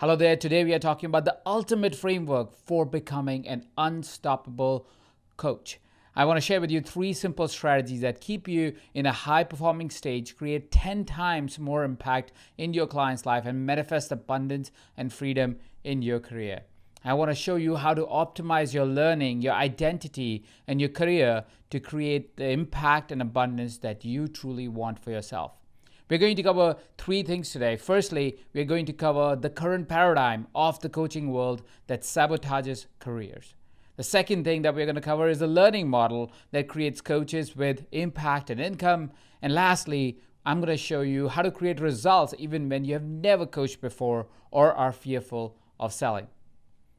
Hello there. Today we are talking about the ultimate framework for becoming an unstoppable coach. I want to share with you 3 simple strategies that keep you in a high performing stage, create 10 times more impact in your client's life, and manifest abundance and freedom in your career. I want to show you how to optimize your learning, your identity, and your career to create the impact and abundance that you truly want for yourself. We're going to cover 3 things today. Firstly, we're going to cover the current paradigm of the coaching world that sabotages careers. The second thing that we're going to cover is the learning model that creates coaches with impact and income. And lastly, I'm going to show you how to create results even when you have never coached before or are fearful of selling.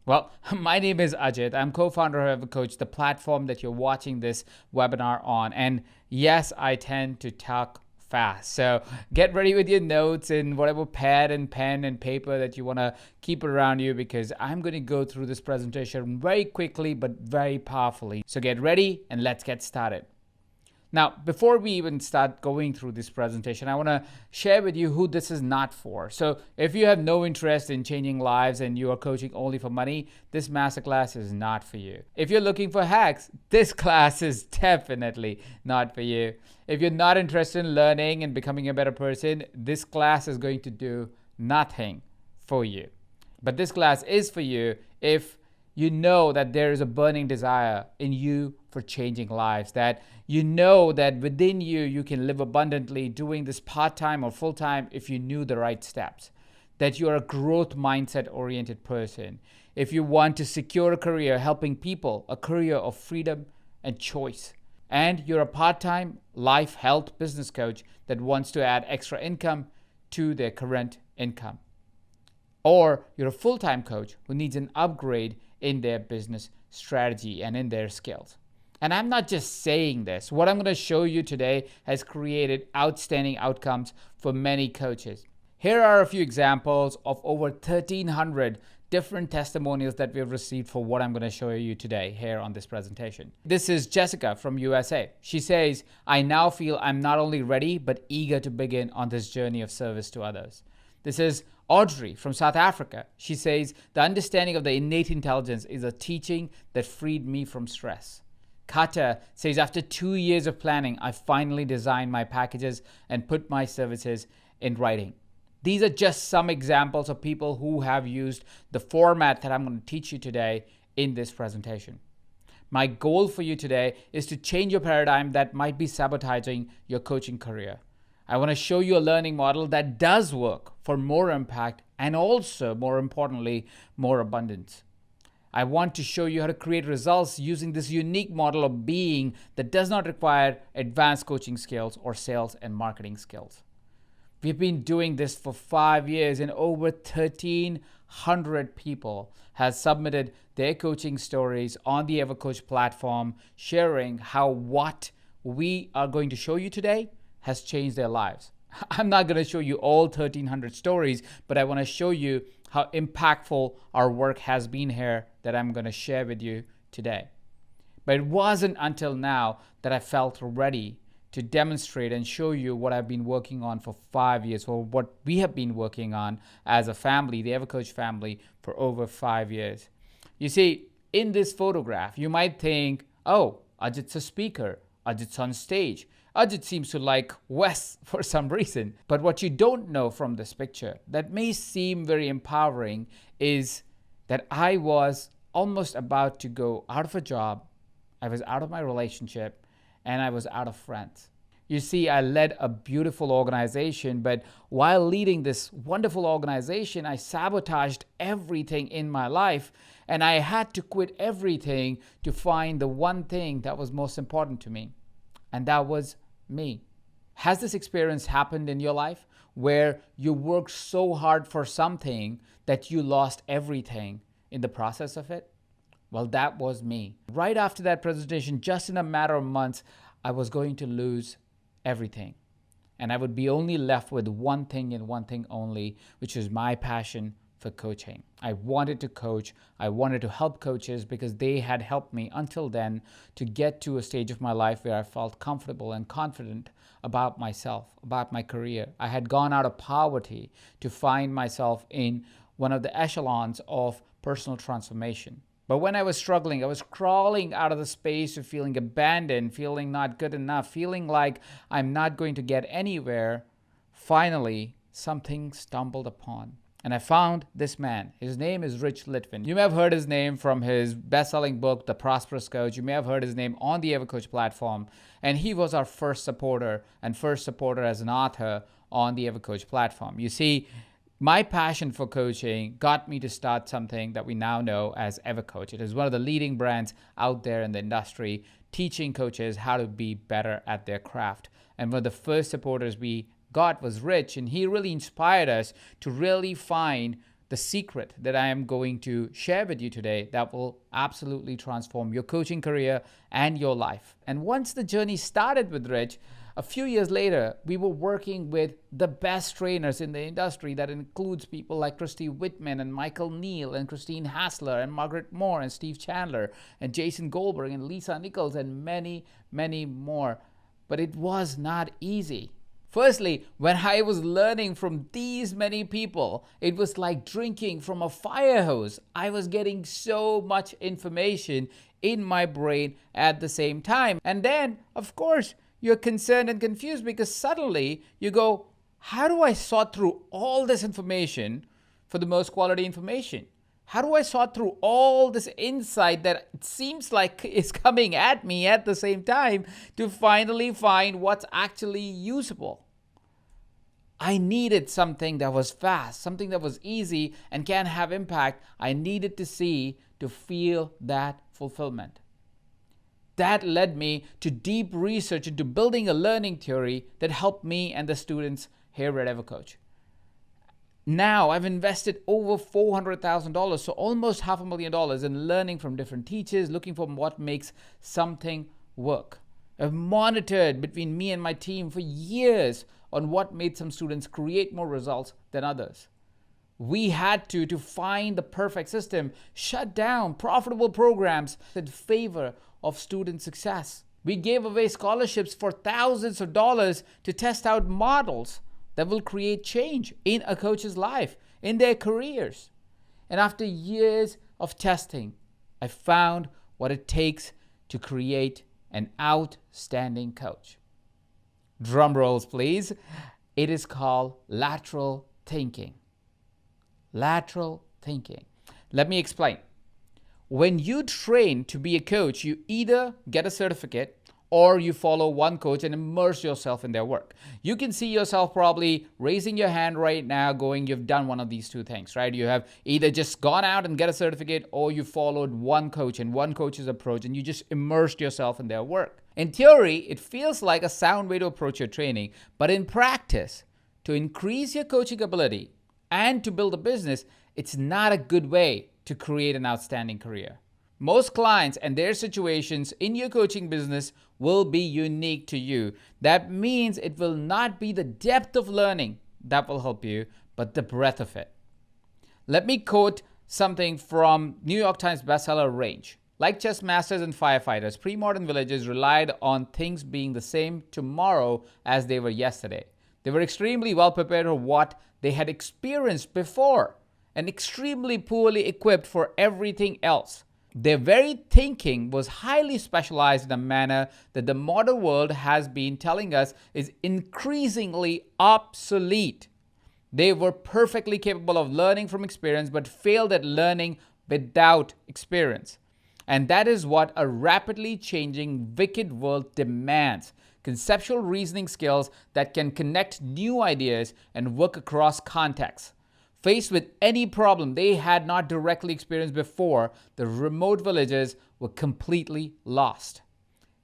Well, my name is Ajit. I'm co-founder of EverCoach, the platform that you're watching this webinar on. And yes, I tend to talk fast. So get ready with your notes and whatever pad and pen and paper that you want to keep around you, because I'm going to go through this presentation very quickly but very powerfully. So get ready and let's get started. Now, before we even start going through this presentation, I want to share with you who this is not for. So if you have no interest in changing lives and you are coaching only for money, this masterclass is not for you. If you're looking for hacks, this class is definitely not for you. If you're not interested in learning and becoming a better person, this class is going to do nothing for you. But this class is for you if you know that there is a burning desire in you for changing lives, that you know that within you, you can live abundantly doing this part-time or full-time if you knew the right steps, that you're a growth mindset-oriented person. If you want to secure a career helping people, a career of freedom and choice, and you're a part-time life health business coach that wants to add extra income to their current income. Or you're a full-time coach who needs an upgrade in their business strategy and in their skills. And I'm not just saying this. What I'm going to show you today has created outstanding outcomes for many coaches. Here are a few examples of over 1,300 different testimonials that we've received for what I'm going to show you today here on this presentation. This is Jessica from USA. She says, "I now feel I'm not only ready, but eager to begin on this journey of service to others." This is Audrey from South Africa. She says, "The understanding of the innate intelligence is a teaching that freed me from stress." Kata says, "After 2 years of planning, I finally designed my packages and put my services in writing." These are just some examples of people who have used the format that I'm going to teach you today in this presentation. My goal for you today is to change your paradigm that might be sabotaging your coaching career. I want to show you a learning model that does work for more impact and also, more importantly, more abundance. I want to show you how to create results using this unique model of being that does not require advanced coaching skills or sales and marketing skills. We've been doing this for 5 years and over 1,300 people have submitted their coaching stories on the EverCoach platform, sharing how what we are going to show you today has changed their lives. I'm not going to show you all 1,300 stories, but I want to show you how impactful our work has been here that I'm going to share with you today. But it wasn't until now that I felt ready to demonstrate and show you what I've been working on for 5 years, or what we have been working on as a family, the EverCoach family, for over 5 years. You see, in this photograph, you might think, oh, Ajit's a speaker, Ajit's on stage. Ajit seems to like Wes for some reason. But what you don't know from this picture that may seem very empowering is that I was almost about to go out of a job, I was out of my relationship, and I was out of friends. You see, I led a beautiful organization, but while leading this wonderful organization, I sabotaged everything in my life, and I had to quit everything to find the one thing that was most important to me, and that was me. Has this experience happened in your life where you worked so hard for something that you lost everything in the process of it? Well, that was me. Right after that presentation, just in a matter of months, I was going to lose everything. And I would be only left with one thing and one thing only, which is my passion for coaching. I wanted to coach. I wanted to help coaches because they had helped me until then to get to a stage of my life where I felt comfortable and confident about myself, about my career. I had gone out of poverty to find myself in one of the echelons of personal transformation. But when I was struggling, I was crawling out of the space of feeling abandoned, feeling not good enough, feeling like I'm not going to get anywhere. Finally, something stumbled upon. And I found this man. His name is Rich Litvin. You may have heard his name from his best-selling book, The Prosperous Coach. You may have heard his name on the EverCoach platform. And he was our first supporter as an author on the EverCoach platform. You see, my passion for coaching got me to start something that we now know as EverCoach. It is one of the leading brands out there in the industry, teaching coaches how to be better at their craft. And one of the first supporters we got was Rich, and he really inspired us to really find the secret that I am going to share with you today that will absolutely transform your coaching career and your life. And once the journey started with Rich, a few years later, we were working with the best trainers in the industry. That includes people like Christy Whitman and Michael Neal and Christine Hassler and Margaret Moore and Steve Chandler and Jason Goldberg and Lisa Nichols and many, many more. But it was not easy. Firstly, when I was learning from these many people, it was like drinking from a fire hose. I was getting so much information in my brain at the same time. And then, of course, you're concerned and confused because suddenly you go, how do I sort through all this information for the most quality information? How do I sort through all this insight that it seems like is coming at me at the same time to finally find what's actually usable? I needed something that was fast, something that was easy and can have impact. I needed to see to feel that fulfillment. That led me to deep research into building a learning theory that helped me and the students here at EverCoach. Now I've invested over $400,000, so almost $500,000 in learning from different teachers, looking for what makes something work. I've monitored between me and my team for years on what made some students create more results than others. We had to find the perfect system, shut down profitable programs in favor of student success. We gave away scholarships for thousands of dollars to test out models that will create change in a coach's life, in their careers. And after years of testing, I found what it takes to create an outstanding coach. Drum rolls, please. It is called lateral thinking. Lateral thinking. Let me explain. When you train to be a coach, you either get a certificate or you follow one coach and immerse yourself in their work. You can see yourself probably raising your hand right now going, you've done one of these two things, right? You have either just gone out and get a certificate or you followed one coach and one coach's approach and you just immersed yourself in their work. In theory, it feels like a sound way to approach your training, but in practice, to increase your coaching ability and to build a business, it's not a good way to create an outstanding career. Most clients and their situations in your coaching business will be unique to you. That means it will not be the depth of learning that will help you, but the breadth of it. Let me quote something from New York Times bestseller Range. Like chess masters and firefighters, pre-modern villagers relied on things being the same tomorrow as they were yesterday. They were extremely well prepared for what they had experienced before and extremely poorly equipped for everything else. Their very thinking was highly specialized in a manner that the modern world has been telling us is increasingly obsolete. They were perfectly capable of learning from experience but failed at learning without experience. And that is what a rapidly changing, wicked world demands. Conceptual reasoning skills that can connect new ideas and work across contexts. Faced with any problem they had not directly experienced before, the remote villagers were completely lost.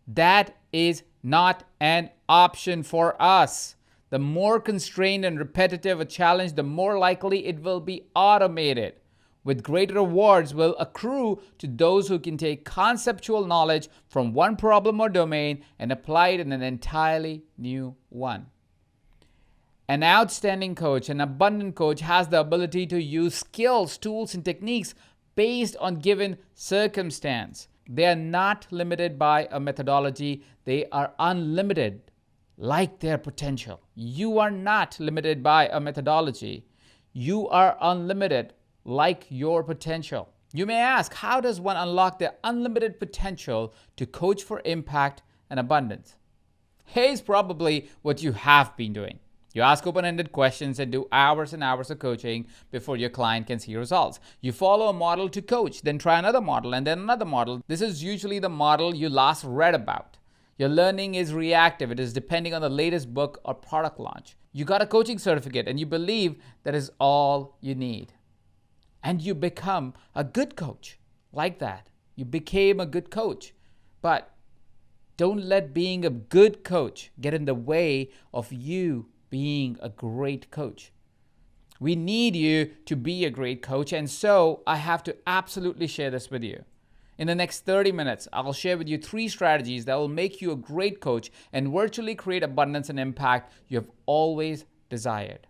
That is not an option for us. The more constrained and repetitive a challenge, the more likely it will be automated. With greater rewards will accrue to those who can take conceptual knowledge from one problem or domain and apply it in an entirely new one. An outstanding coach, an abundant coach, has the ability to use skills, tools, and techniques based on given circumstance. They are not limited by a methodology. They are unlimited, like their potential. You are not limited by a methodology. You are unlimited, like your potential. You may ask, how does one unlock their unlimited potential to coach for impact and abundance? Here's probably what you have been doing. You ask open-ended questions and do hours and hours of coaching before your client can see results. You follow a model to coach, then try another model and then another model. This is usually the model you last read about. Your learning is reactive. It is depending on the latest book or product launch. You got a coaching certificate and you believe that is all you need. And you become a good coach like that. You became a good coach. But don't let being a good coach get in the way of you being a great coach. We need you to be a great coach, and so I have to absolutely share this with you. In the next 30 minutes, I'll share with you 3 strategies that will make you a great coach and virtually create abundance and impact you have always desired.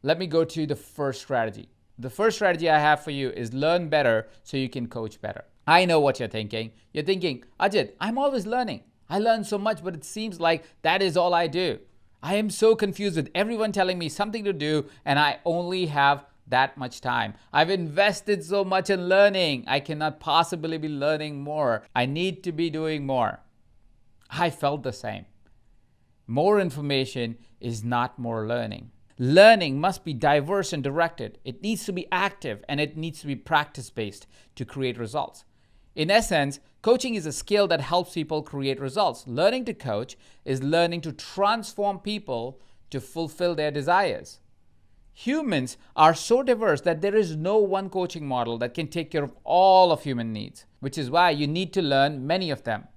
Let me go to the first strategy. The first strategy I have for you is learn better so you can coach better. I know what you're thinking. You're thinking, Ajit, I'm always learning. I learn so much, but it seems like that is all I do. I am so confused with everyone telling me something to do, and I only have that much time. I've invested so much in learning. I cannot possibly be learning more. I need to be doing more. I felt the same. More information is not more learning. Learning must be diverse and directed. It needs to be active and it needs to be practice-based to create results. In essence, coaching is a skill that helps people create results. Learning to coach is learning to transform people to fulfill their desires. Humans are so diverse that there is no one coaching model that can take care of all of human needs, which is why you need to learn many of them.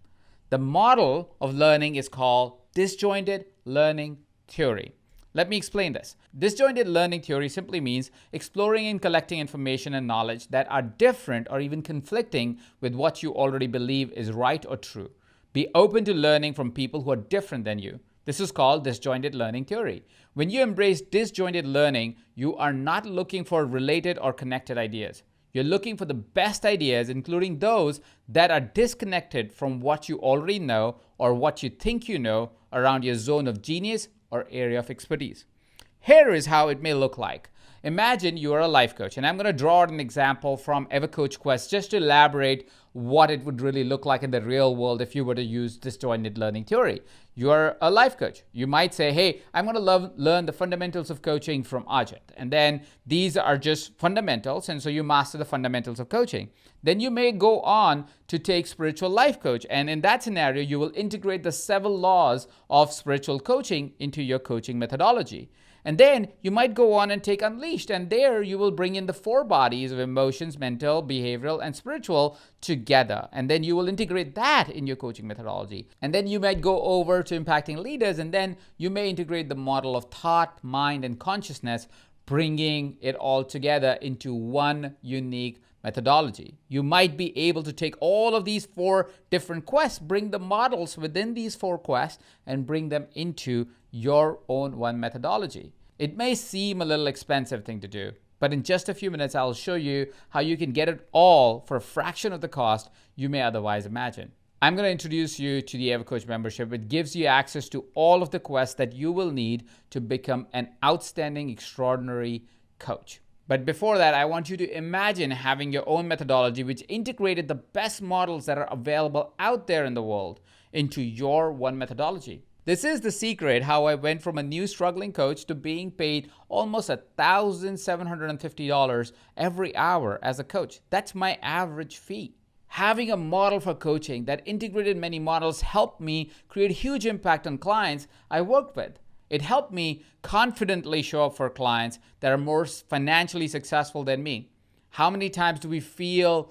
The model of learning is called disjointed learning theory. Let me explain this. Disjointed learning theory simply means exploring and collecting information and knowledge that are different or even conflicting with what you already believe is right or true. Be open to learning from people who are different than you. This is called disjointed learning theory. When you embrace disjointed learning, you are not looking for related or connected ideas. You're looking for the best ideas, including those that are disconnected from what you already know or what you think you know around your zone of genius or area of expertise. Here is how it may look like. Imagine you are a life coach, and I'm going to draw an example from EverCoach Quest just to elaborate what it would really look like in the real world if you were to use disjointed learning theory. You are a life coach. You might say, hey, I'm going to learn the fundamentals of coaching from Ajit. And then these are just fundamentals, and so you master the fundamentals of coaching. Then you may go on to take spiritual life coach, and in that scenario, you will integrate the 7 laws of spiritual coaching into your coaching methodology. And then you might go on and take Unleashed, and there you will bring in the 4 bodies of emotions, mental, behavioral, and spiritual together. And then you will integrate that in your coaching methodology. And then you might go over to Impacting Leaders, and then you may integrate the model of thought, mind, and consciousness, bringing it all together into one unique methodology. You might be able to take all of these 4 different quests, bring the models within these 4 quests, and bring them into your own one methodology. It may seem a little expensive thing to do, but in just a few minutes, I'll show you how you can get it all for a fraction of the cost you may otherwise imagine. I'm going to introduce you to the EverCoach membership. It gives you access to all of the quests that you will need to become an outstanding, extraordinary coach. But before that, I want you to imagine having your own methodology which integrated the best models that are available out there in the world into your one methodology. This is the secret how I went from a new struggling coach to being paid almost $1,750 every hour as a coach. That's my average fee. Having a model for coaching that integrated many models helped me create huge impact on clients I worked with. It helped me confidently show up for clients that are more financially successful than me. How many times do we feel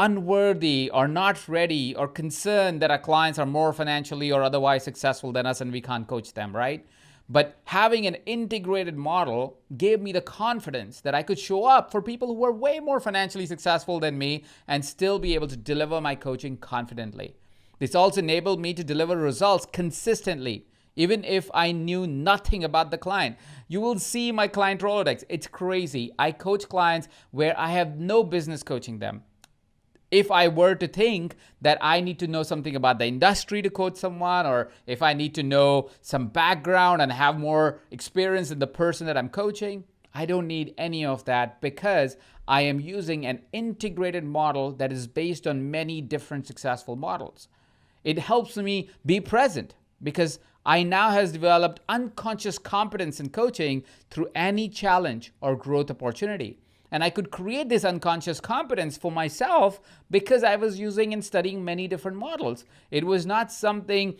unworthy or not ready or concerned that our clients are more financially or otherwise successful than us and we can't coach them, right? But having an integrated model gave me the confidence that I could show up for people who were way more financially successful than me and still be able to deliver my coaching confidently. This also enabled me to deliver results consistently, even if I knew nothing about the client. You will see my client Rolodex. It's crazy. I coach clients where I have no business coaching them. If I were to think that I need to know something about the industry to coach someone, or if I need to know some background and have more experience in the person that I'm coaching, I don't need any of that because I am using an integrated model that is based on many different successful models. It helps me be present because I now has developed unconscious competence in coaching through any challenge or growth opportunity. And I could create this unconscious competence for myself because I was using and studying many different models. It was not something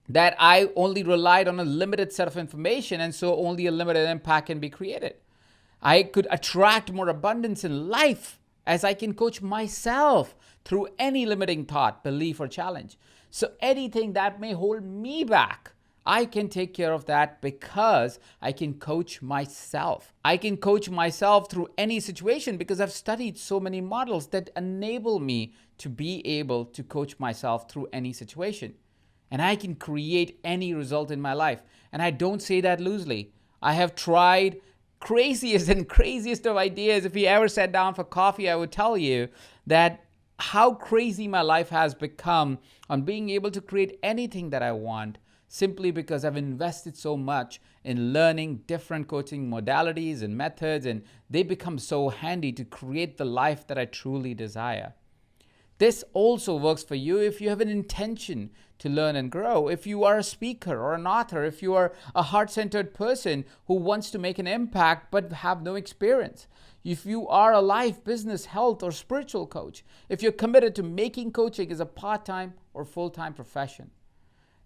that I only relied on a limited set of information, and so only a limited impact can be created. I could attract more abundance in life as I can coach myself through any limiting thought, belief, or challenge. So anything that may hold me back, I can take care of that because I can coach myself. I can coach myself through any situation because I've studied so many models that enable me to be able to coach myself through any situation. And I can create any result in my life. And I don't say that loosely. I have tried craziest and craziest of ideas. If we ever sat down for coffee, I would tell you that how crazy my life has become on being able to create anything that I want simply because I've invested so much in learning different coaching modalities and methods, and they become so handy to create the life that I truly desire. This also works for you if you have an intention to learn and grow. If you are a speaker or an author, if you are a heart-centered person who wants to make an impact but have no experience. If you are a life, business, health, or spiritual coach. If you're committed to making coaching as a part-time or full-time profession.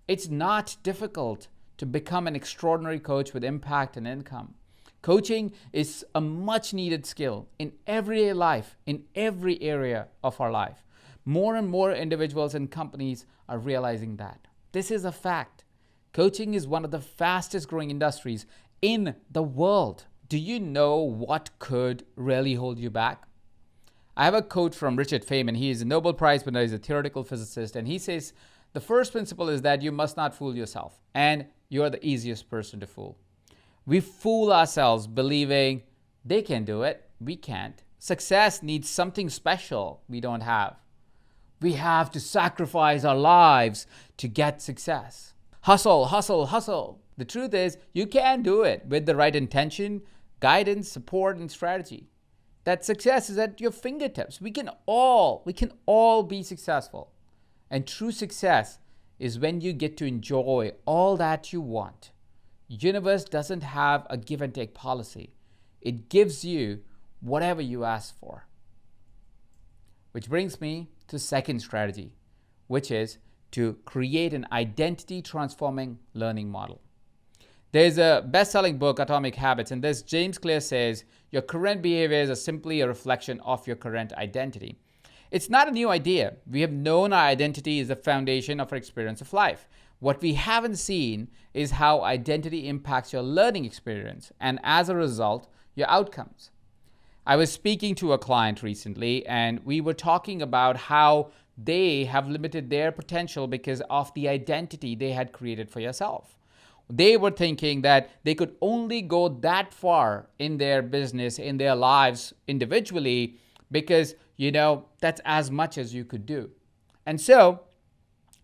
It's not difficult to become an extraordinary coach with impact and income. Coaching is a much needed skill in everyday life, in every area of our life. More and more individuals and companies are realizing that. This is a fact. Coaching is one of the fastest growing industries in the world. Do you know what could really hold you back? I have a quote from Richard Feynman. He is a Nobel Prize winner. He's a theoretical physicist. And he says, the first principle is that you must not fool yourself. And you're the easiest person to fool. We fool ourselves believing they can do it. We can't. Success needs something special we don't have. We have to sacrifice our lives to get success. Hustle, hustle, hustle. The truth is, you can do it with the right intention, guidance, support, and strategy. That success is at your fingertips. We can all be successful. And true success is when you get to enjoy all that you want. Universe doesn't have a give and take policy. It gives you whatever you ask for. Which brings me to second strategy, which is to create an identity transforming learning model. There's a best-selling book, Atomic Habits, and this James Clear says, your current behaviors are simply a reflection of your current identity. It's not a new idea. We have known our identity is the foundation of our experience of life. What we haven't seen is how identity impacts your learning experience and as a result, your outcomes. I was speaking to a client recently and we were talking about how they have limited their potential because of the identity they had created for yourself. They were thinking that they could only go that far in their business, in their lives individually, because, that's as much as you could do. And so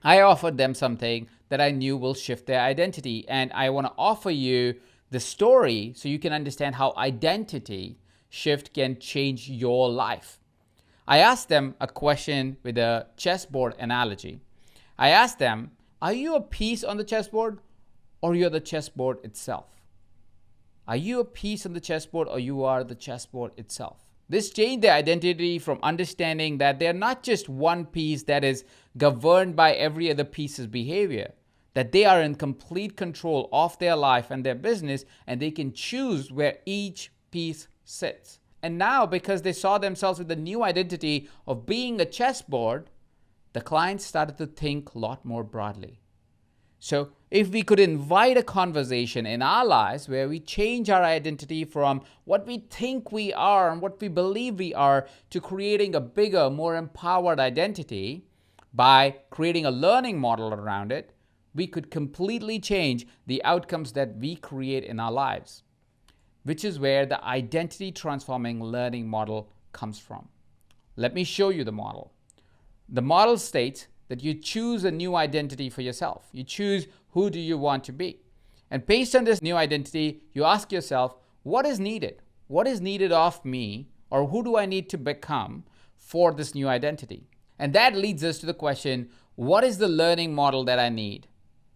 I offered them something that I knew will shift their identity. And I want to offer you the story so you can understand how identity shift can change your life. I asked them a question with a chessboard analogy. I asked them, are you a piece on the chessboard or you're the chessboard itself? Are you a piece on the chessboard or you are the chessboard itself? This changed their identity from understanding that they're not just one piece that is governed by every other piece's behavior, that they are in complete control of their life and their business, and they can choose where each piece sits. And now, because they saw themselves with the new identity of being a chessboard, the clients started to think a lot more broadly. So if we could invite a conversation in our lives where we change our identity from what we think we are and what we believe we are to creating a bigger, more empowered identity by creating a learning model around it, we could completely change the outcomes that we create in our lives, which is where the identity transforming learning model comes from. Let me show you the model. The model states that you choose a new identity for yourself. You choose who do you want to be. And based on this new identity, you ask yourself, what is needed? What is needed of me, or who do I need to become for this new identity? And that leads us to the question, what is the learning model that I need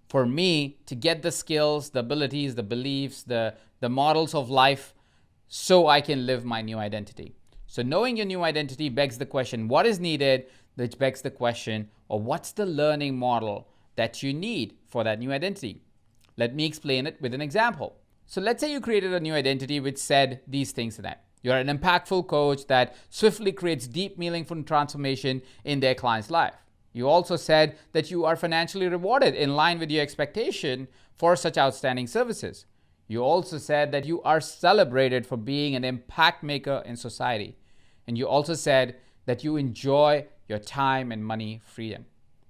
for me to get the skills, the abilities, the beliefs, the models of life so I can live my new identity? So knowing your new identity begs the question, what is needed? Which begs the question, or what's the learning model that you need for that new identity? Let me explain it with an example. So let's say you created a new identity which said these things in it. You're an impactful coach that swiftly creates deep, meaningful transformation in their client's life. You also said that you are financially rewarded in line with your expectation for such outstanding services. You also said that you are celebrated for being an impact maker in society. And you also said that you enjoy your time and money freedom.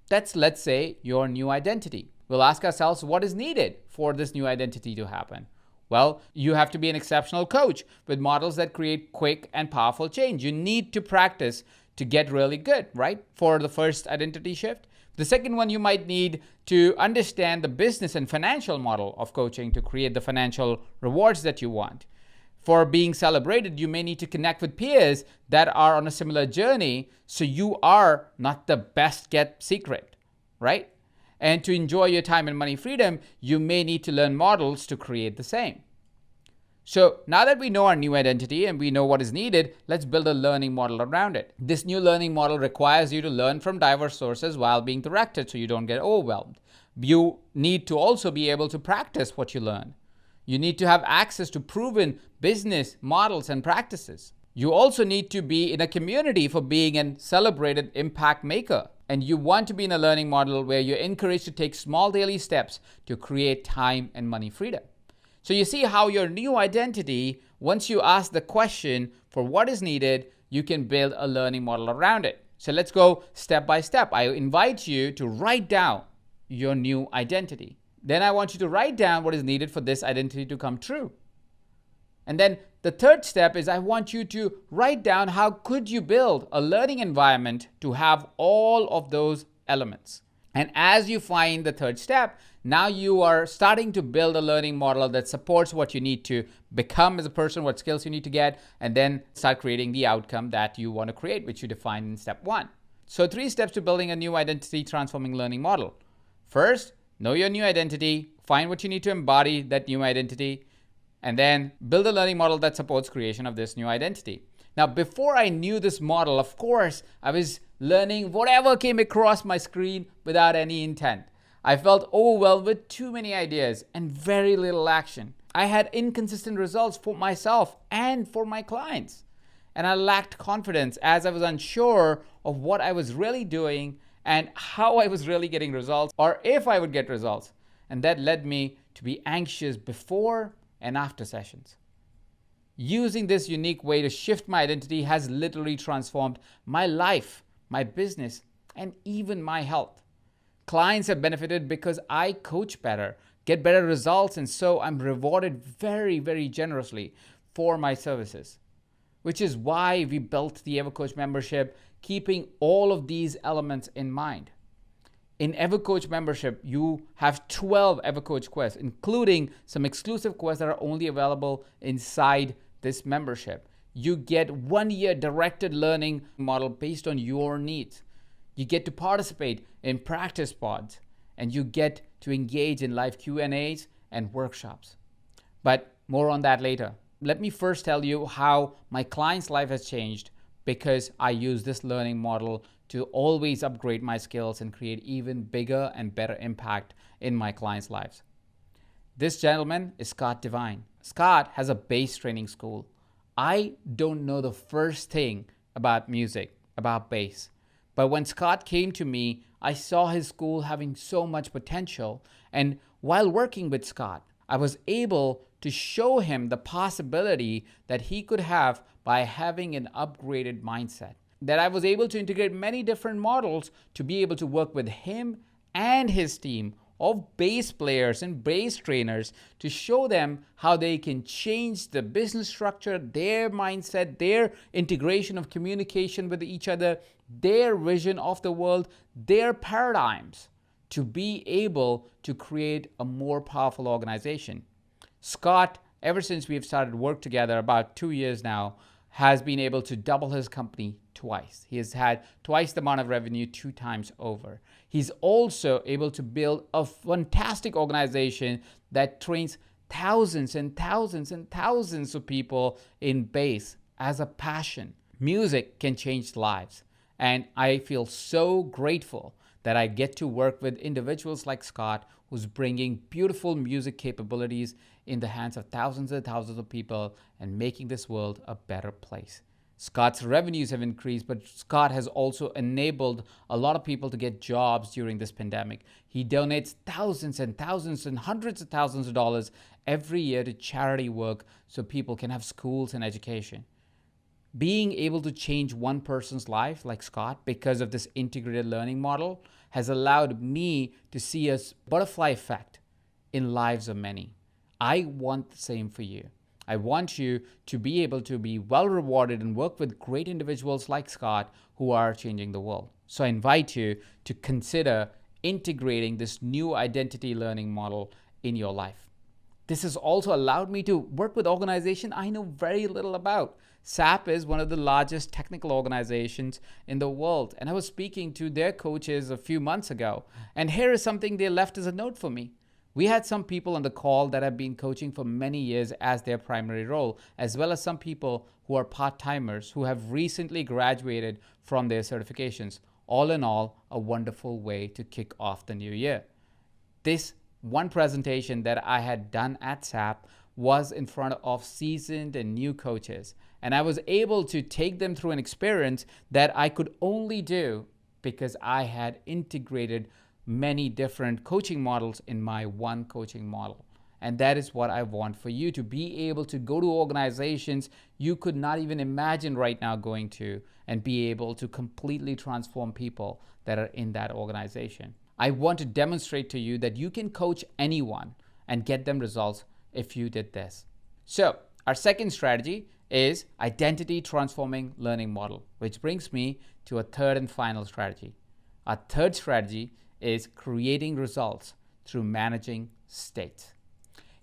That's, let's say, your new identity. We'll ask ourselves, what is needed for this new identity to happen? Well, you have to be an exceptional coach with models that create quick and powerful change. You need to practice to get really good, right? For the first identity shift. The second one, you might need to understand the business and financial model of coaching to create the financial rewards that you want. For being celebrated, you may need to connect with peers that are on a similar journey so you are not the best kept secret, right? And to enjoy your time and money freedom, you may need to learn models to create the same. So now that we know our new identity and we know what is needed, let's build a learning model around it. This new learning model requires you to learn from diverse sources while being directed so you don't get overwhelmed. You need to also be able to practice what you learn. You need to have access to proven business models and practices. You also need to be in a community for being a celebrated impact maker. And you want to be in a learning model where you're encouraged to take small daily steps to create time and money freedom. So you see how your new identity, once you ask the question for what is needed, you can build a learning model around it. So let's go step by step. I invite you to write down your new identity. Then I want you to write down what is needed for this identity to come true. And then the third step is I want you to write down how could you build a learning environment to have all of those elements. And as you find the third step, now you are starting to build a learning model that supports what you need to become as a person, what skills you need to get, and then start creating the outcome that you want to create, which you define in step 1. So 3 steps to building a new identity transforming learning model. First, know your new identity, find what you need to embody that new identity, and then build a learning model that supports creation of this new identity. Now, before I knew this model, of course, I was learning whatever came across my screen without any intent. I felt overwhelmed with too many ideas and very little action. I had inconsistent results for myself and for my clients. And I lacked confidence as I was unsure of what I was really doing and how I was really getting results, or if I would get results. And that led me to be anxious before and after sessions. Using this unique way to shift my identity has literally transformed my life, my business, and even my health. Clients have benefited because I coach better, get better results, and so I'm rewarded very, very generously for my services, which is why we built the EverCoach membership, keeping all of these elements in mind. In EverCoach membership, you have 12 EverCoach quests, including some exclusive quests that are only available inside this membership. You get 1 year directed learning model based on your needs. You get to participate in practice pods, and you get to engage in live Q&As and workshops. But more on that later. Let me first tell you how my client's life has changed because I use this learning model to always upgrade my skills and create even bigger and better impact in my clients' lives. This gentleman is Scott Devine. Scott has a bass training school. I don't know the first thing about music, about bass. But when Scott came to me, I saw his school having so much potential. And while working with Scott, I was able to show him the possibility that he could have by having an upgraded mindset. That I was able to integrate many different models to be able to work with him and his team of bass players and bass trainers to show them how they can change the business structure, their mindset, their integration of communication with each other, their vision of the world, their paradigms to be able to create a more powerful organization. Scott ever since we've started work together about 2 years now, has been able to double his company twice. He has had twice the amount of revenue 2 times over. He's also able to build a fantastic organization that trains thousands and thousands and thousands of people in bass as a passion. Music can change lives, and I feel so grateful that I get to work with individuals like Scott, who's bringing beautiful music capabilities in the hands of thousands and thousands of people and making this world a better place. Scott's revenues have increased, but Scott has also enabled a lot of people to get jobs during this pandemic. He donates thousands and thousands and hundreds of thousands of dollars every year to charity work so people can have schools and education. Being able to change one person's life, like Scott, because of this integrated learning model, has allowed me to see a butterfly effect in lives of many. I want the same for you. I want you to be able to be well rewarded and work with great individuals like Scott who are changing the world. So I invite you to consider integrating this new identity learning model in your life. This has also allowed me to work with organizations I know very little about. SAP is one of the largest technical organizations in the world, and I was speaking to their coaches a few months ago, and here is something they left as a note for me. We had some people on the call that have been coaching for many years as their primary role, as well as some people who are part-timers who have recently graduated from their certifications. All in all, a wonderful way to kick off the new year. This one presentation that I had done at SAP was in front of seasoned and new coaches, and I was able to take them through an experience that I could only do because I had integrated many different coaching models in my one coaching model. And that is what I want for you, to be able to go to organizations you could not even imagine right now going to and be able to completely transform people that are in that organization. I want to demonstrate to you that you can coach anyone and get them results if you did this. So our second strategy is identity transforming learning model, which brings me to a third and final strategy. Our third strategy is creating results through managing states.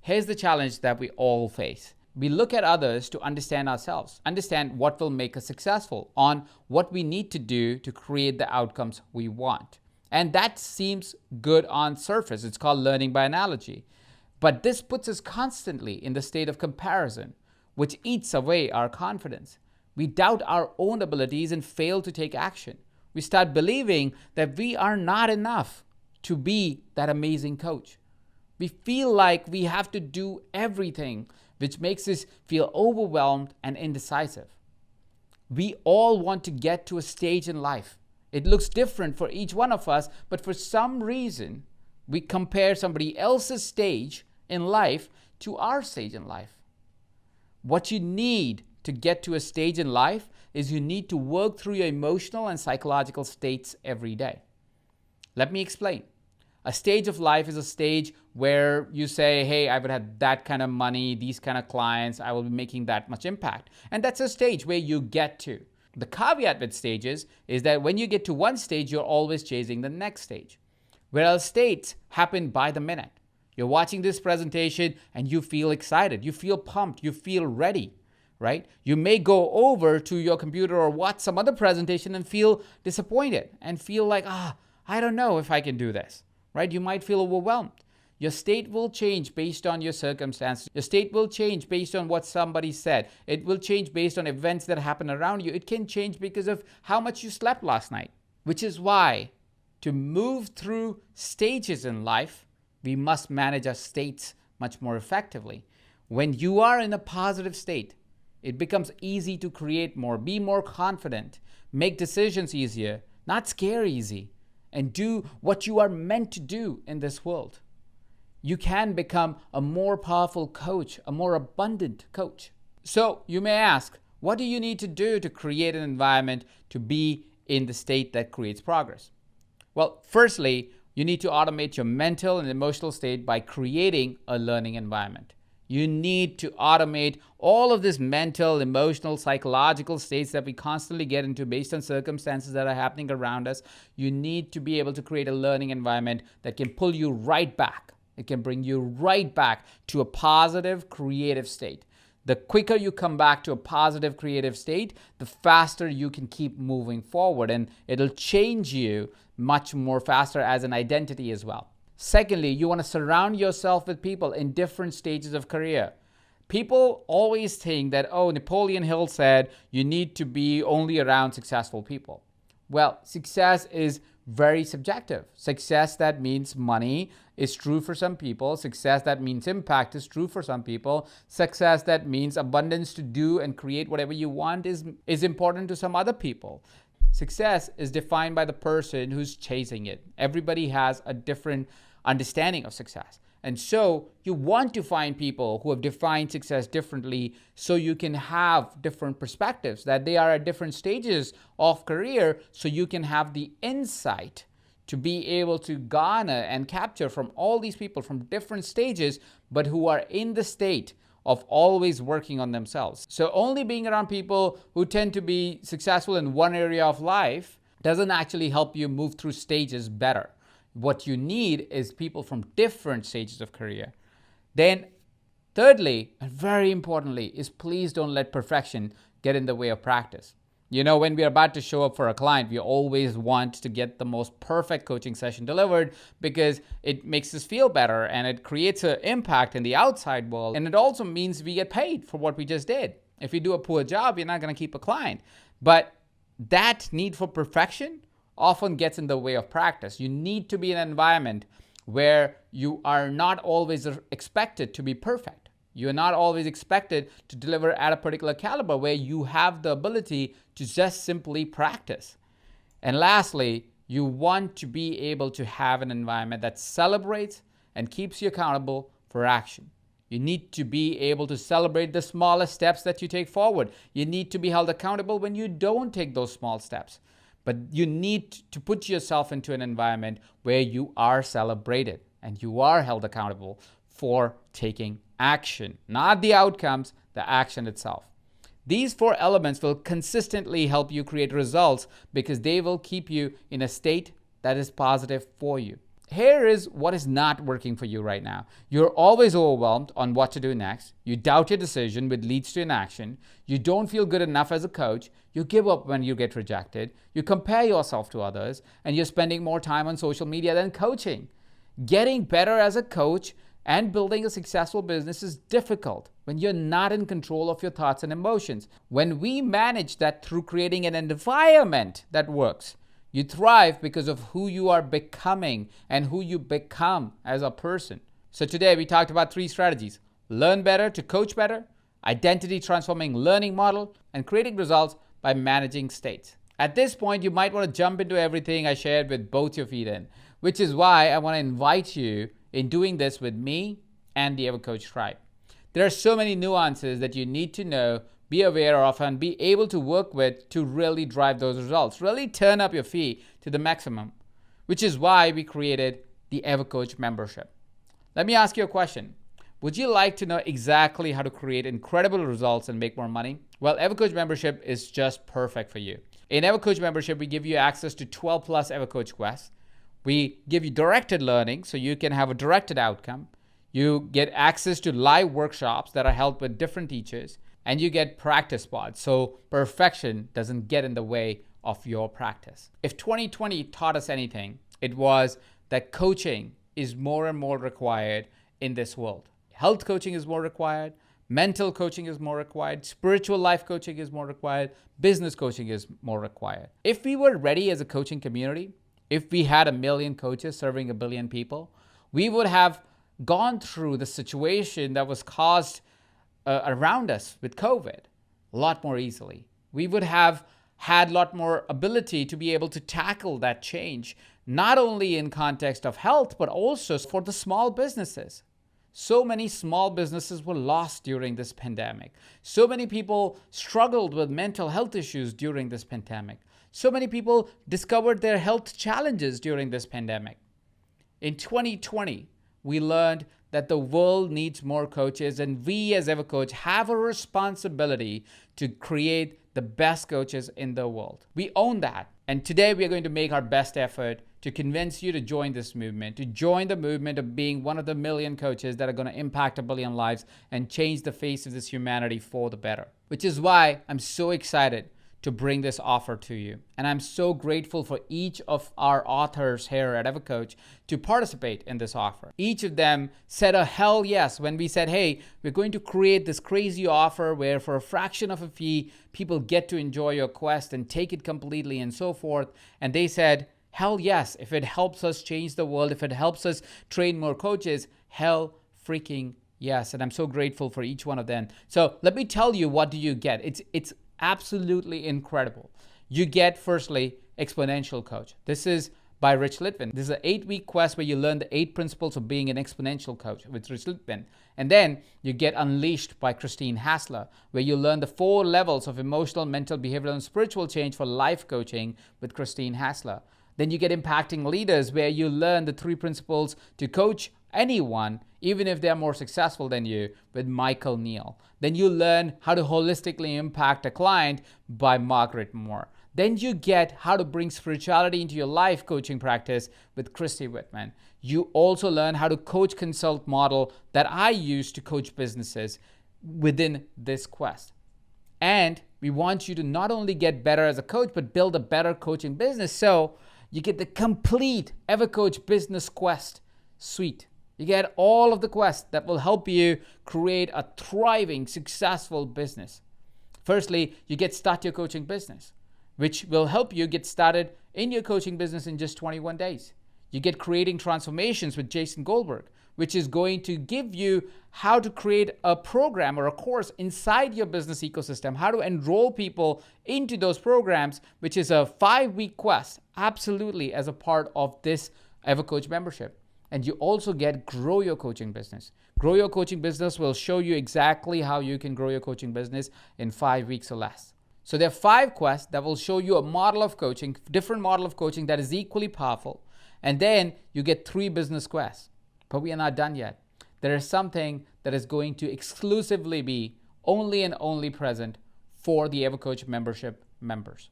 Here's the challenge that we all face. We look at others to understand ourselves, understand what will make us successful, on what we need to do to create the outcomes we want. And that seems good on surface. It's called learning by analogy. But this puts us constantly in the state of comparison, which eats away our confidence. We doubt our own abilities and fail to take action. We start believing that we are not enough to be that amazing coach. We feel like we have to do everything, which makes us feel overwhelmed and indecisive. We all want to get to a stage in life. It looks different for each one of us, but for some reason, we compare somebody else's stage in life to our stage in life. What you need to get to a stage in life is you need to work through your emotional and psychological states every day. Let me explain. A stage of life is a stage where you say, hey, I would have that kind of money, these kind of clients, I will be making that much impact. And that's a stage where you get to. The caveat with stages is that when you get to one stage, you're always chasing the next stage. Whereas states happen by the minute. You're watching this presentation and you feel excited, you feel pumped, you feel ready, right? You may go over to your computer or watch some other presentation and feel disappointed and feel like, I don't know if I can do this, right? You might feel overwhelmed. Your state will change based on your circumstances. Your state will change based on what somebody said. It will change based on events that happen around you. It can change because of how much you slept last night, which is why to move through stages in life, we must manage our states much more effectively. When you are in a positive state, it becomes easy to create more, be more confident, make decisions easier, not scare easy, and do what you are meant to do in this world. You can become a more powerful coach, a more abundant coach. So you may ask, what do you need to do to create an environment to be in the state that creates progress? Well, firstly, you need to automate your mental and emotional state by creating a learning environment. You need to automate all of this mental, emotional, psychological states that we constantly get into based on circumstances that are happening around us. You need to be able to create a learning environment that can pull you right back It can bring you right back to a positive, creative state. The quicker you come back to a positive, creative state, the faster you can keep moving forward, and it'll change you much more faster as an identity as well. Secondly, you want to surround yourself with people in different stages of career. People always think that, oh, Napoleon Hill said you need to be only around successful people. Well, success is very subjective. Success that means money is true for some people. Success that means impact is true for some people. Success that means abundance to do and create whatever you want is important to some other people. Success is defined by the person who's chasing it. Everybody has a different understanding of success. And so you want to find people who have defined success differently so you can have different perspectives, that they are at different stages of career, so you can have the insight to be able to garner and capture from all these people from different stages, but who are in the state of always working on themselves. So only being around people who tend to be successful in one area of life doesn't actually help you move through stages better. What you need is people from different stages of career. Then, thirdly, and very importantly, is please don't let perfection get in the way of practice. You know, when we're about to show up for a client, we always want to get the most perfect coaching session delivered because it makes us feel better and it creates an impact in the outside world. And it also means we get paid for what we just did. If you do a poor job, you're not going to keep a client. But that need for perfection often gets in the way of practice. You need to be in an environment where you are not always expected to be perfect. You are not always expected to deliver at a particular caliber, where you have the ability to just simply practice. And lastly, you want to be able to have an environment that celebrates and keeps you accountable for action. You need to be able to celebrate the smallest steps that you take forward. You need to be held accountable when you don't take those small steps. But you need to put yourself into an environment where you are celebrated and you are held accountable for taking action, not the outcomes, the action itself. These 4 elements will consistently help you create results because they will keep you in a state that is positive for you. Here is what is not working for you right now. You're always overwhelmed on what to do next. You doubt your decision, which leads to inaction. You don't feel good enough as a coach. You give up when you get rejected. You compare yourself to others, and you're spending more time on social media than coaching. Getting better as a coach and building a successful business is difficult when you're not in control of your thoughts and emotions. When we manage that through creating an environment that works, you thrive because of who you are becoming and who you become as a person. So today we talked about 3 strategies: learn better to coach better, identity transforming learning model, and creating results by managing states. At this point, you might want to jump into everything I shared with both your feet in, which is why I want to invite you in doing this with me and the EverCoach tribe. There are so many nuances that you need to know, be aware of, and be able to work with to really drive those results, really turn up your fee to the maximum, which is why we created the EverCoach membership. Let me ask you a question. Would you like to know exactly how to create incredible results and make more money? Well, EverCoach membership is just perfect for you. In EverCoach membership, we give you access to 12 plus EverCoach quests. We give you directed learning so you can have a directed outcome. You get access to live workshops that are held with different teachers, and you get practice pods so perfection doesn't get in the way of your practice. If 2020 taught us anything, it was that coaching is more and more required in this world. Health coaching is more required, mental coaching is more required, spiritual life coaching is more required, business coaching is more required. If we were ready as a coaching community, if we had 1 million coaches serving 1 billion people, we would have gone through the situation that was caused around us with COVID a lot more easily. We would have had a lot more ability to be able to tackle that change, not only in context of health, but also for the small businesses. So many small businesses were lost during this pandemic. So many people struggled with mental health issues during this pandemic. So many people discovered their health challenges during this pandemic. In 2020, we learned that the world needs more coaches, and we as EverCoach have a responsibility to create the best coaches in the world. We own that. And today we are going to make our best effort to convince you to join this movement, to join the movement of being one of the million coaches that are going to impact a billion lives and change the face of this humanity for the better. Which is why I'm so excited to bring this offer to you. And I'm so grateful for each of our authors here at EverCoach to participate in this offer. Each of them said a hell yes when we said, hey, we're going to create this crazy offer where for a fraction of a fee, people get to enjoy your quest and take it completely and so forth. And they said, hell yes, if it helps us change the world, if it helps us train more coaches, hell freaking yes. And I'm so grateful for each one of them. So let me tell you, what do you get? It's absolutely incredible. You get, firstly, Exponential Coach. This is by Rich Litvin. This is an 8-week quest where you learn the 8 principles of being an exponential coach with Rich Litvin. And then you get Unleashed by Christine Hassler, where you learn the 4 levels of emotional, mental, behavioral, and spiritual change for life coaching with Christine Hassler. Then you get Impacting Leaders, where you learn the 3 principles to coach anyone, even if they're more successful than you, with Michael Neal. Then you learn how to holistically impact a client by Margaret Moore. Then you get How to Bring Spirituality into Your Life coaching practice with Christy Whitman. You also learn how to coach consult model that I use to coach businesses within this quest. And we want you to not only get better as a coach, but build a better coaching business. So you get the complete EverCoach Business Quest suite. You get all of the quests that will help you create a thriving, successful business. Firstly, you get Start Your Coaching Business, which will help you get started in your coaching business in just 21 days. You get Creating Transformations with Jason Goldberg, which is going to give you how to create a program or a course inside your business ecosystem, how to enroll people into those programs, which is a 5-week quest, absolutely as a part of this EverCoach membership. And you also get Grow Your Coaching Business. Grow Your Coaching Business will show you exactly how you can grow your coaching business in 5 weeks or less. So there are 5 quests that will show you a model of coaching, different model of coaching that is equally powerful. And then you get 3 business quests. But we are not done yet. There is something that is going to exclusively be only and only present for the EverCoach membership members.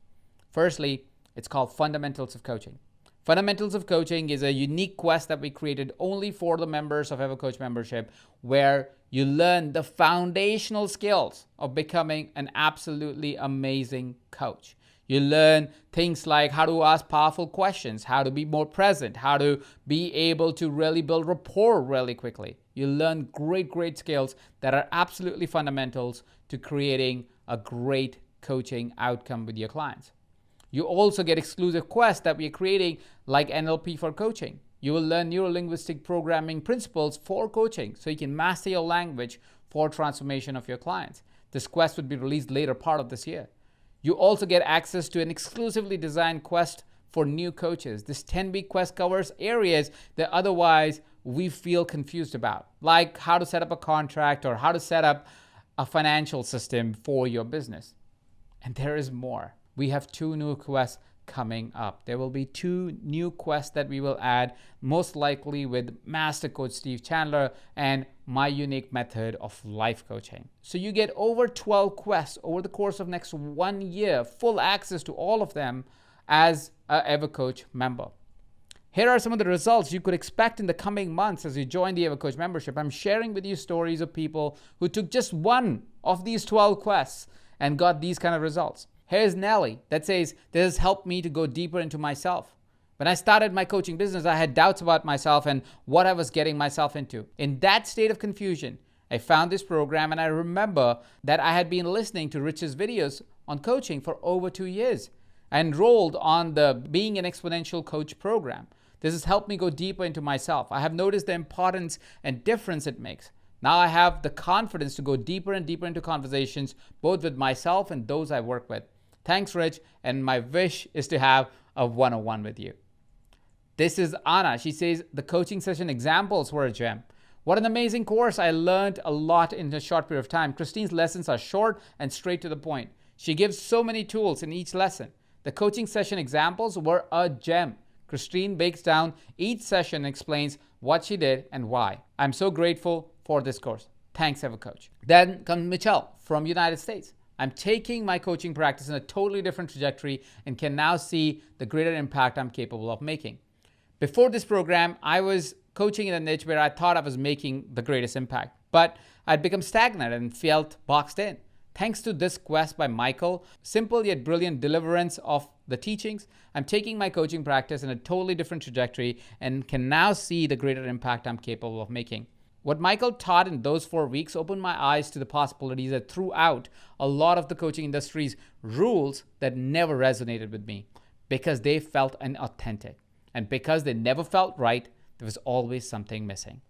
Firstly, it's called Fundamentals of Coaching. Fundamentals of Coaching is a unique quest that we created only for the members of EverCoach membership, where you learn the foundational skills of becoming an absolutely amazing coach. You learn things like how to ask powerful questions, how to be more present, how to be able to really build rapport really quickly. You learn great skills that are absolutely fundamentals to creating a great coaching outcome with your clients. You also get exclusive quests that we are creating, like NLP for coaching. You will learn neuro-linguistic programming principles for coaching so you can master your language for transformation of your clients. This quest would be released later part of this year. You also get access to an exclusively designed quest for new coaches. This 10-week quest covers areas that otherwise we feel confused about, like how to set up a contract or how to set up a financial system for your business. And there is more. We have 2 new quests coming up. There will be 2 new quests that we will add, most likely with Master Coach Steve Chandler and my unique method of life coaching. So you get over 12 quests over the course of next 1 year, full access to all of them as a EverCoach member. Here are some of the results you could expect in the coming months as you join the EverCoach membership. I'm sharing with you stories of people who took just one of these 12 quests and got these kind of results. Here's Nelly that says, this has helped me to go deeper into myself. When I started my coaching business, I had doubts about myself and what I was getting myself into. In that state of confusion, I found this program, and I remember that I had been listening to Rich's videos on coaching for over 2 years. I enrolled on the Being an Exponential Coach program. This has helped me go deeper into myself. I have noticed the importance and difference it makes. Now I have the confidence to go deeper and deeper into conversations, both with myself and those I work with. Thanks, Rich, and my wish is to have a one-on-one with you. This is Anna. She says, the coaching session examples were a gem. What an amazing course. I learned a lot in a short period of time. Christine's lessons are short and straight to the point. She gives so many tools in each lesson. The coaching session examples were a gem. Christine breaks down each session and explains what she did and why. I'm so grateful for this course. Thanks, EverCoach. Then comes Michelle from United States. I'm taking my coaching practice in a totally different trajectory and can now see the greater impact I'm capable of making. Before this program, I was coaching in a niche where I thought I was making the greatest impact, but I'd become stagnant and felt boxed in. Thanks to this quest by Michael, simple yet brilliant deliverance of the teachings, I'm taking my coaching practice in a totally different trajectory and can now see the greater impact I'm capable of making. What Michael taught in those 4 weeks opened my eyes to the possibilities that threw out a lot of the coaching industry's rules that never resonated with me because they felt inauthentic. And because they never felt right, there was always something missing.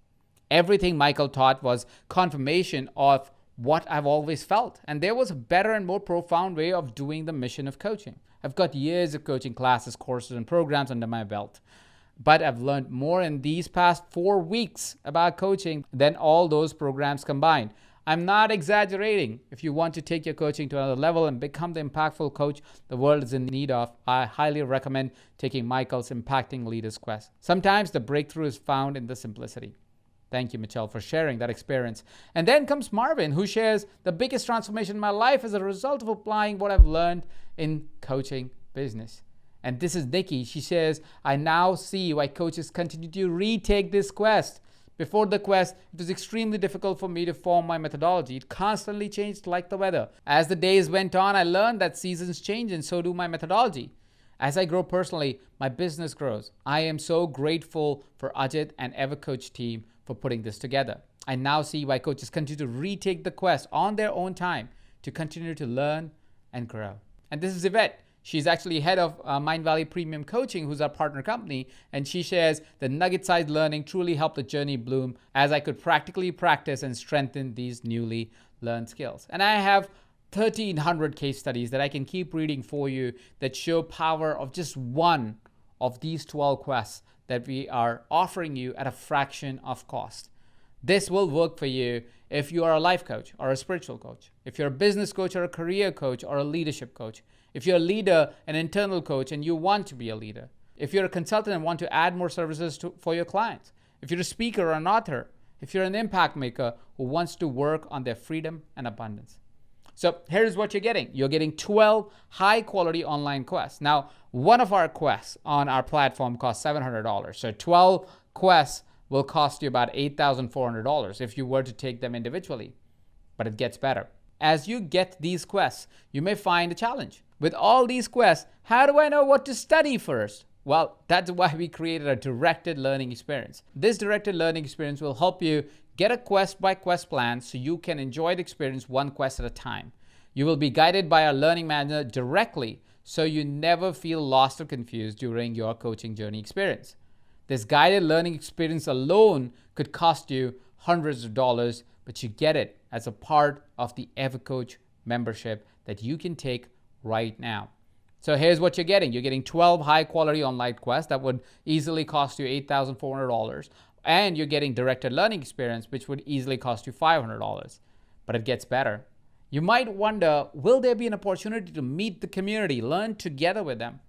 Everything Michael taught was confirmation of what I've always felt. And there was a better and more profound way of doing the mission of coaching. I've got years of coaching classes, courses, and programs under my belt. But I've learned more in these past 4 weeks about coaching than all those programs combined. I'm not exaggerating. If you want to take your coaching to another level and become the impactful coach the world is in need of, I highly recommend taking Michael's Impacting Leaders Quest. Sometimes the breakthrough is found in the simplicity. Thank you, Michelle, for sharing that experience. And then comes Marvin, who shares the biggest transformation in my life as a result of applying what I've learned in coaching business. And this is Nikki. She says, I now see why coaches continue to retake this quest. Before the quest, it was extremely difficult for me to form my methodology. It constantly changed like the weather. As the days went on, I learned that seasons change and so do my methodology. As I grow personally, my business grows. I am so grateful for Ajit and EverCoach team for putting this together. I now see why coaches continue to retake the quest on their own time to continue to learn and grow. And this is Yvette. She's actually head of Mindvalley Premium Coaching, who's our partner company, and she shares the nugget-sized learning truly helped the journey bloom as I could practically practice and strengthen these newly learned skills. And I have 1,300 case studies that I can keep reading for you that show power of just one of these 12 quests that we are offering you at a fraction of cost. This will work for you if you are a life coach or a spiritual coach, if you're a business coach or a career coach or a leadership coach, if you're a leader, an internal coach, and you want to be a leader, if you're a consultant and want to add more services for your clients, if you're a speaker or an author, if you're an impact maker who wants to work on their freedom and abundance. So here's what you're getting. You're getting 12 high-quality online quests. Now, one of our quests on our platform costs $700. So 12 quests will cost you about $8,400 if you were to take them individually. But it gets better. As you get these quests, you may find a challenge. With all these quests, how do I know what to study first? Well, that's why we created a directed learning experience. This directed learning experience will help you get a quest by quest plan so you can enjoy the experience one quest at a time. You will be guided by our learning manager directly so you never feel lost or confused during your coaching journey experience. This guided learning experience alone could cost you hundreds of dollars, but you get it as a part of the EverCoach membership that you can take right now. So here's what you're getting. You're getting 12 high-quality online quests that would easily cost you $8,400. And you're getting directed learning experience, which would easily cost you $500. But it gets better. You might wonder, will there be an opportunity to meet the community, learn together with them?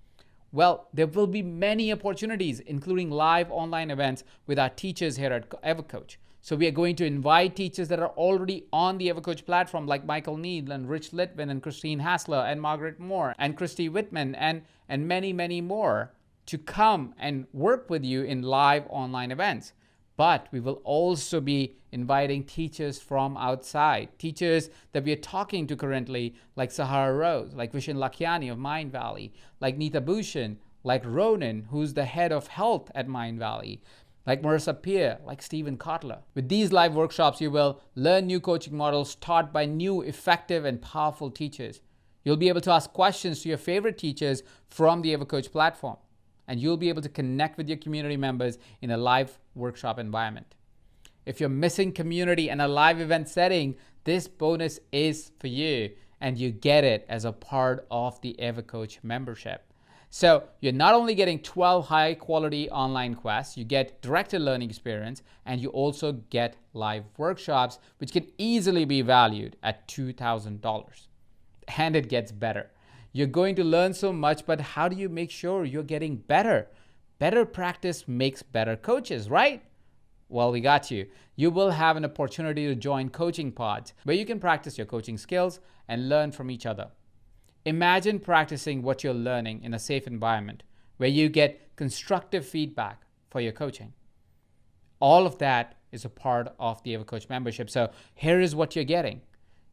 Well, there will be many opportunities, including live online events with our teachers here at EverCoach. So we are going to invite teachers that are already on the EverCoach platform, like Michael Needle and Rich Litvin and Christine Hassler and Margaret Moore and Christy Whitman and many, many more to come and work with you in live online events. But we will also be inviting teachers from outside, teachers that we are talking to currently, like Sahara Rose, like Vishen Lakhiani of Mindvalley, like Neeta Bhushan, like Ronan, who's the head of health at Mindvalley, like Marissa Peer, like Stephen Kotler. With these live workshops, you will learn new coaching models taught by new, effective, and powerful teachers. You'll be able to ask questions to your favorite teachers from the EverCoach platform, and you'll be able to connect with your community members in a live workshop environment. If you're missing community and a live event setting, this bonus is for you, and you get it as a part of the EverCoach membership. So you're not only getting 12 high quality online quests, you get directed learning experience, and you also get live workshops, which can easily be valued at $2,000. And it gets better. You're going to learn so much, but how do you make sure you're getting better? Better practice makes better coaches, right? Well, we got you. You will have an opportunity to join coaching pods where you can practice your coaching skills and learn from each other. Imagine practicing what you're learning in a safe environment where you get constructive feedback, for your coaching. All of that is a part of the EverCoach membership. So here is what you're getting.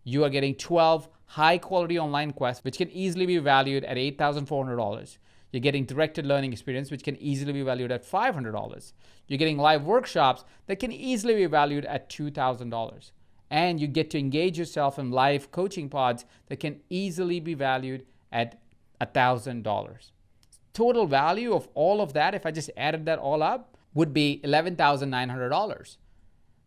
You are getting 12 high quality online quests, which can easily be valued at $8,400. You're getting directed learning experience, which can easily be valued at $500. You're getting live workshops that can easily be valued at $2,000. And you get to engage yourself in live coaching pods that can easily be valued at $1,000. Total value of all of that, if I just added that all up, would be $11,900.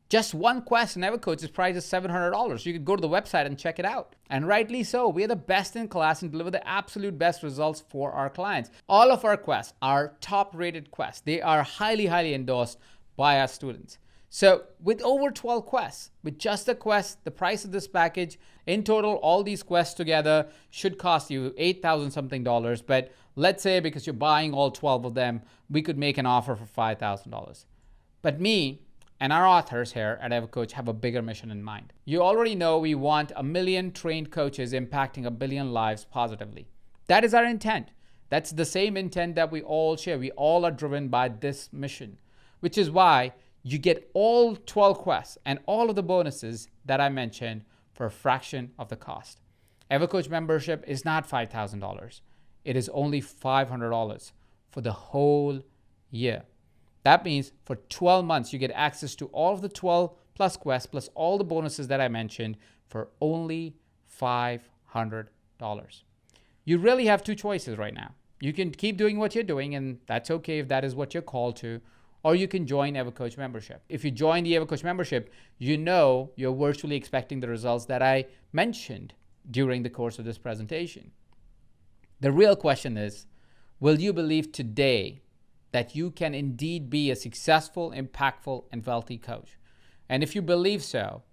Just one quest in EverCoach is priced at $700. You could go to the website and check it out. And rightly so, we are the best in class and deliver the absolute best results for our clients. All of our quests are top-rated quests. They are highly, highly endorsed by our students. So with over 12 quests, with just the quest, the price of this package, in total, all these quests together should cost you $8,000 something. But let's say because you're buying all 12 of them, we could make an offer for $5,000. But me and our authors here at EverCoach have a bigger mission in mind. You already know we want 1 million trained coaches impacting 1 billion lives positively. That is our intent. That's the same intent that we all share. We all are driven by this mission, which is why you get all 12 quests and all of the bonuses that I mentioned for a fraction of the cost. EverCoach membership is not $5,000. It is only $500 for the whole year. That means for 12 months, you get access to all of the 12 plus quests, plus all the bonuses that I mentioned for only $500. You really have two choices right now. You can keep doing what you're doing, and that's okay if that is what you're called to, or you can join EverCoach membership. If you join the EverCoach membership, you know you're virtually expecting the results that I mentioned during the course of this presentation. The real question is, will you believe today that you can indeed be a successful, impactful, and wealthy coach? And if you believe so,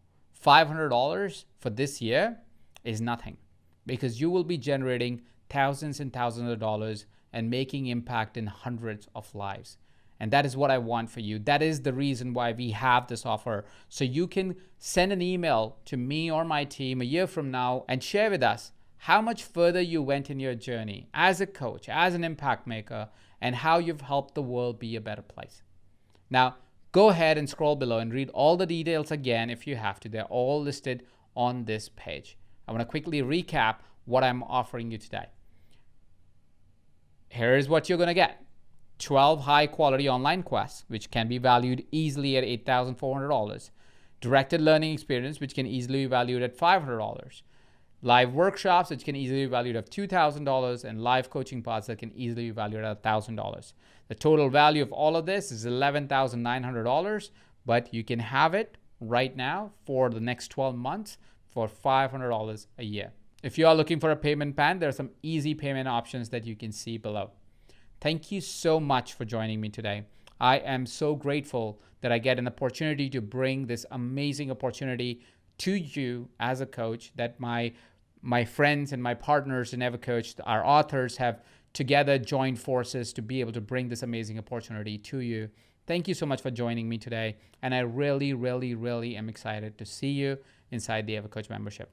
$500 for this year is nothing, because you will be generating thousands and thousands of dollars and making impact in hundreds of lives. And that is what I want for you. That is the reason why we have this offer. So you can send an email to me or my team a year from now and share with us how much further you went in your journey as a coach, as an impact maker, and how you've helped the world be a better place. Now, go ahead and scroll below and read all the details again if you have to. They're all listed on this page. I want to quickly recap what I'm offering you today. Here is what you're going to get. 12 high-quality online quests, which can be valued easily at $8,400. Directed learning experience, which can easily be valued at $500. Live workshops, which can easily be valued at $2,000, and live coaching pods that can easily be valued at $1,000. The total value of all of this is $11,900, but you can have it right now for the next 12 months for $500 a year. If you are looking for a payment plan, there are some easy payment options that you can see below. Thank you so much for joining me today. I am so grateful that I get an opportunity to bring this amazing opportunity to you as a coach, that my friends and my partners in EverCoach, our authors, have together joined forces to be able to bring this amazing opportunity to you. Thank you so much for joining me today. And I really, really, really am excited to see you inside the EverCoach membership.